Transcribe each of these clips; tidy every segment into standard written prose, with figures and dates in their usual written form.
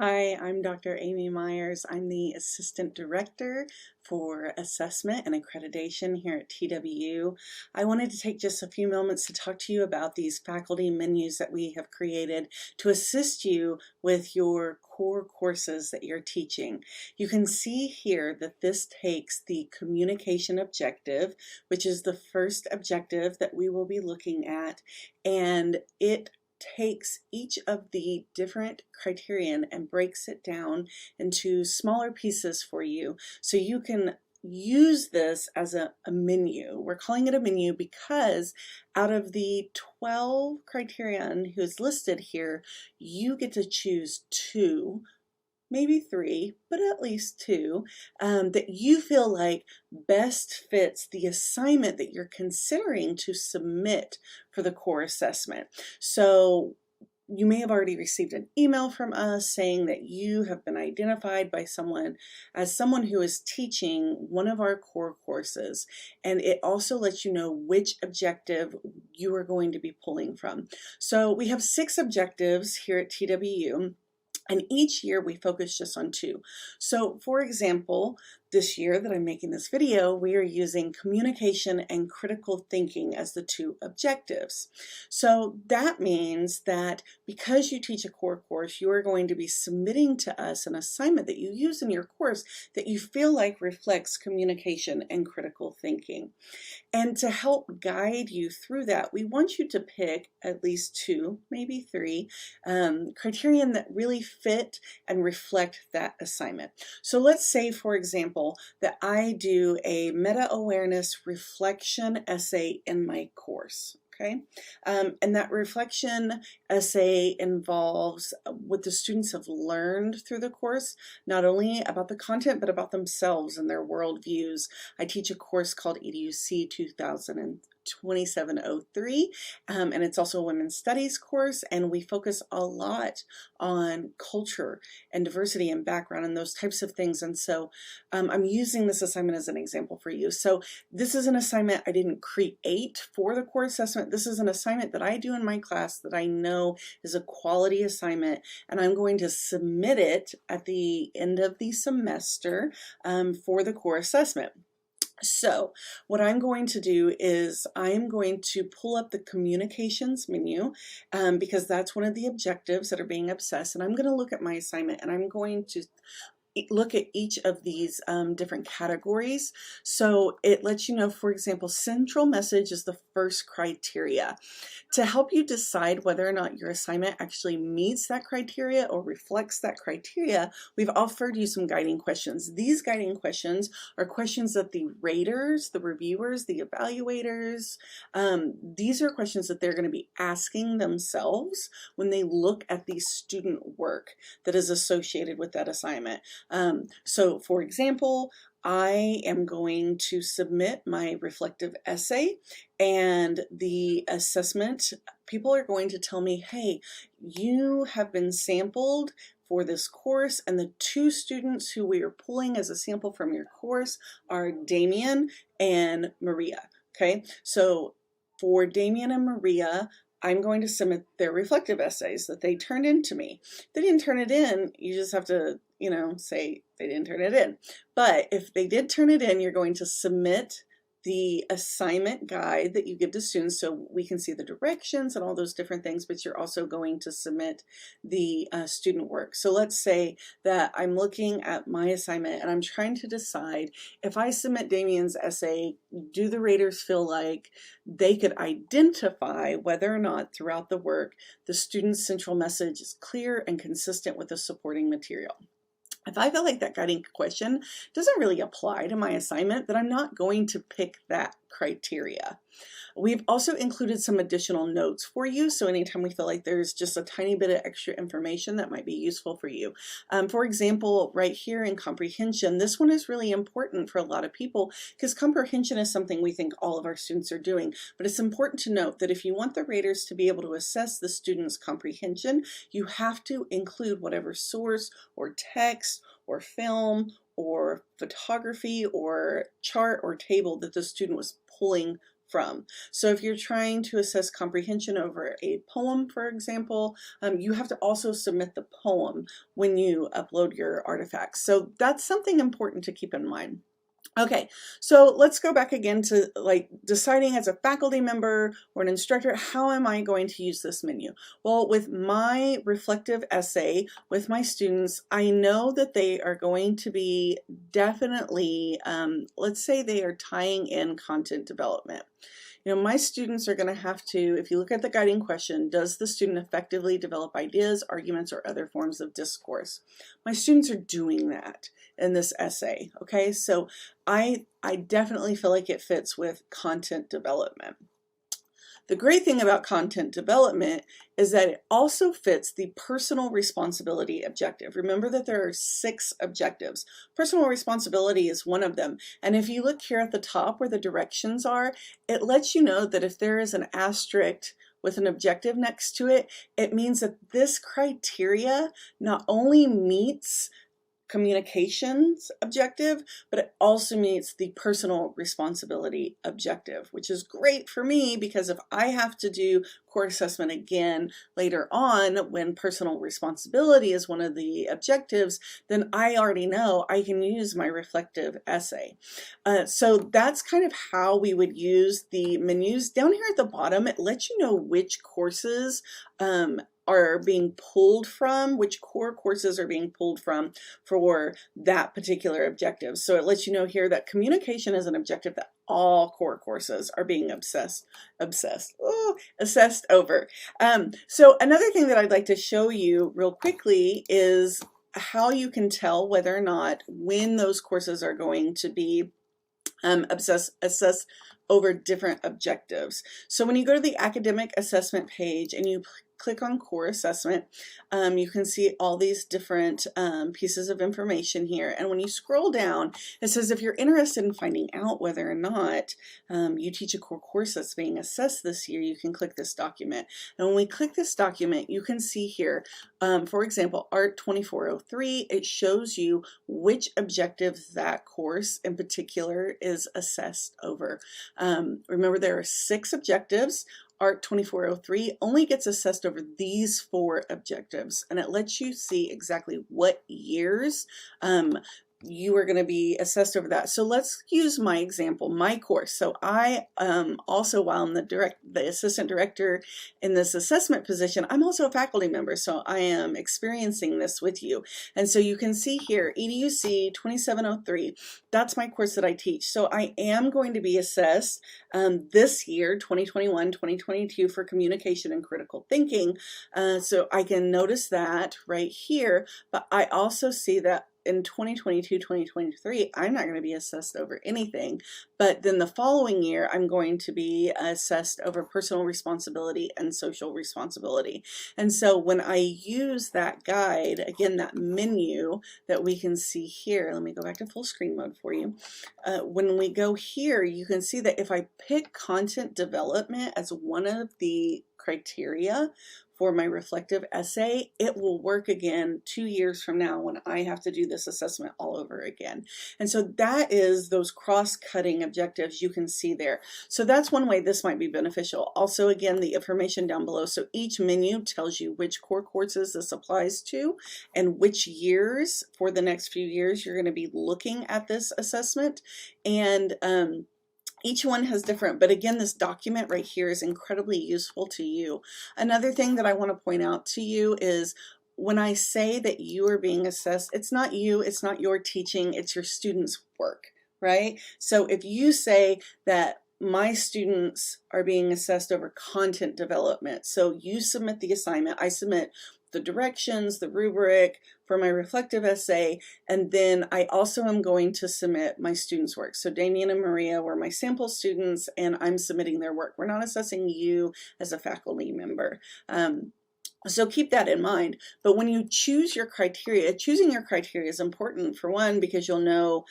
Hi, I'm Dr. Amy Myers. I'm the Assistant Director for Assessment and Accreditation here at TWU. I wanted to take just a few moments to talk to you about these faculty menus that we have created to assist you with your core courses that you're teaching. You can see here that this takes the communication objective, which is the first objective that we will be looking at, and it takes each of the different criterion and breaks it down into smaller pieces for you so you can use this as a menu. We're calling it a menu because out of the 12 criterion who's listed here, you get to choose two, maybe three, but at least two, that you feel like best fits the assignment that you're considering to submit for the core assessment. So you may have already received an email from us saying that you have been identified by someone as someone who is teaching one of our core courses, and it also lets you know which objective you are going to be pulling from. So we have 6 objectives here at TWU. And each year we focus just on 2. So for example, this year that I'm making this video, we are using communication and critical thinking as the 2 objectives. So that means that because you teach a core course, you are going to be submitting to us an assignment that you use in your course that you feel like reflects communication and critical thinking. And to help guide you through that, we want you to pick at least 2, maybe 3, criterion that really fit and reflect that assignment. So let's say, for example, that I do a meta-awareness reflection essay in my course. Okay, and that reflection essay involves what the students have learned through the course, not only about the content, but about themselves and their worldviews. I teach a course called EDUC 2703, and it's also a women's studies course, and we focus a lot on culture and diversity and background and those types of things. And so I'm using this assignment as an example for you. So this is an assignment I didn't create for the core assessment. This is an assignment that I do in my class that I know is a quality assignment, and I'm going to submit it at the end of the semester for the core assessment. So what I'm going to do is I'm going to pull up the communications menu because that's one of the objectives that are being assessed, and I'm going to look at my assignment and I'm going to look at each of these different categories. So it lets you know, for example, central message is the first criteria. To help you decide whether or not your assignment actually meets that criteria or reflects that criteria, we've offered you some guiding questions. These guiding questions are questions that the raters, the reviewers, the evaluators, these are questions that they're going to be asking themselves when they look at the student work that is associated with that assignment. So for example, I am going to submit my reflective essay, and the assessment people are going to tell me, hey, you have been sampled for this course, and the 2 students who we are pulling as a sample from your course are Damien and Maria. Okay, so for Damien and Maria, I'm going to submit their reflective essays that they turned in to me. If they didn't turn it in, you just have to, say they didn't turn it in. But if they did turn it in, you're going to submit the assignment guide that you give to students so we can see the directions and all those different things, but you're also going to submit the student work. So let's say that I'm looking at my assignment and I'm trying to decide if I submit Damien's essay, do the raters feel like they could identify whether or not throughout the work the student's central message is clear and consistent with the supporting material. If I feel like that guiding question doesn't really apply to my assignment, then I'm not going to pick that criteria. We've also included some additional notes for you, so anytime we feel like there's just a tiny bit of extra information that might be useful for you. For example, right here in comprehension, this one is really important for a lot of people because comprehension is something we think all of our students are doing, but it's important to note that if you want the raters to be able to assess the student's comprehension, you have to include whatever source or text or film or photography or chart or table that the student was pulling from. So if you're trying to assess comprehension over a poem, for example, you have to also submit the poem when you upload your artifacts. So that's something important to keep in mind. Okay, so let's go back again to like deciding as a faculty member or an instructor, how am I going to use this menu? Well, with my reflective essay with my students, I know that they are going to be definitely, let's say they are tying in content development. You know, my students are going to have to, if you look at the guiding question, does the student effectively develop ideas, arguments, or other forms of discourse? My students are doing that in this essay, okay? So I definitely feel like it fits with content development. The great thing about content development is that it also fits the personal responsibility objective. Remember that there are 6 objectives. Personal responsibility is one of them. And if you look here at the top where the directions are, it lets you know that if there is an asterisk with an objective next to it, it means that this criteria not only meets communications objective, but it also meets the personal responsibility objective, which is great for me because if I have to do core assessment again later on when personal responsibility is one of the objectives, then I already know I can use my reflective essay. So that's kind of how we would use the menus. Down here at the bottom, it lets you know which courses are being pulled from, which core courses are being pulled from for that particular objective. So it lets you know here that communication is an objective that all core courses are being assessed over. So another thing that I'd like to show you real quickly is how you can tell whether or not when those courses are going to be assessed over different objectives. So when you go to the academic assessment page and you click on core assessment, you can see all these different pieces of information here. And when you scroll down, it says if you're interested in finding out whether or not you teach a core course that's being assessed this year, you can click this document. And when we click this document, you can see here, for example, Art 2403, it shows you which objectives that course in particular is assessed over. Remember, there are 6 objectives. Art 2403 only gets assessed over these 4 objectives, and it lets you see exactly what years you are going to be assessed over that. So let's use my example, my course. So I also, while I'm the assistant director in this assessment position, I'm also a faculty member. So I am experiencing this with you. And so you can see here, EDUC 2703, that's my course that I teach. So I am going to be assessed this year, 2021, 2022 for communication and critical thinking. So I can notice that right here, but I also see that in 2022, 2023, I'm not going to be assessed over anything, but then the following year, I'm going to be assessed over personal responsibility and social responsibility. And so when I use that guide, again, that menu that we can see here, let me go back to full screen mode for you. When we go here, you can see that if I pick content development as one of the criteria for my reflective essay, it will work again 2 years from now when I have to do this assessment all over again. And so that is those cross-cutting objectives you can see there. So that's one way this might be beneficial. Also, again, the information down below. So each menu tells you which core courses this applies to and which years for the next few years you're going to be looking at this assessment. And each one has different, but again, this document right here is incredibly useful to you. Another thing that I want to point out to you is when I say that you are being assessed, it's not you, it's not your teaching, it's your students' work, right? So if you say that my students are being assessed over content development, so you submit the assignment, I submit the directions, the rubric for my reflective essay, and then I also am going to submit my students' work. So Damien and Maria were my sample students, and I'm submitting their work. We're not assessing you as a faculty member. So keep that in mind. But when you choose your criteria, choosing your criteria is important, for one, because you'll know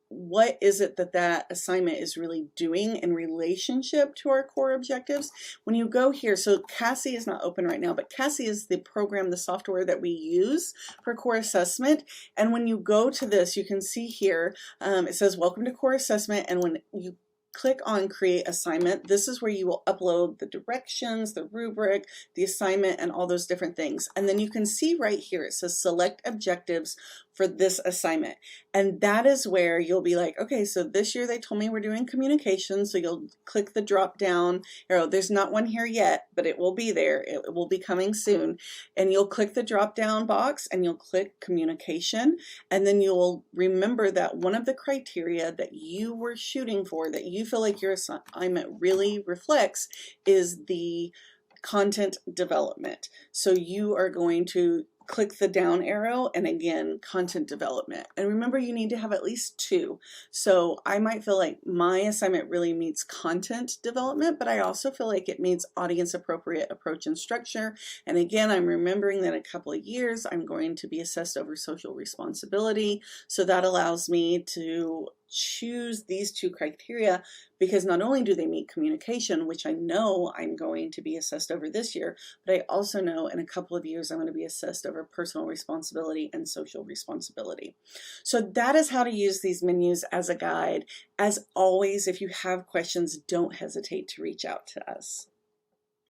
what is it that that assignment is really doing in relationship to our core objectives. When you go here, so CASI is not open right now, but CASI is the program, the software that we use for core assessment. And when you go to this, you can see here, it says welcome to core assessment. And when you click on create assignment, this is where you will upload the directions, the rubric, the assignment, and all those different things. And then you can see right here, it says select objectives for this assignment. And that is where you'll be like, okay, so this year they told me we're doing communication. So you'll click the drop down arrow. There's not one here yet, but it will be there. It will be coming soon. And you'll click the drop down box and you'll click communication. And then you'll remember that one of the criteria that you were shooting for, that you feel like your assignment really reflects, is the content development. So you are going to click the down arrow and again, content development. And remember, you need to have at least 2. So I might feel like my assignment really meets content development, but I also feel like it meets audience appropriate approach and structure. And again, I'm remembering that in a couple of years, I'm going to be assessed over social responsibility. So that allows me to choose these 2 criteria, because not only do they meet communication, which I know I'm going to be assessed over this year, but I also know in a couple of years I'm going to be assessed over personal responsibility and social responsibility. So that is how to use these menus as a guide. As always, if you have questions, don't hesitate to reach out to us.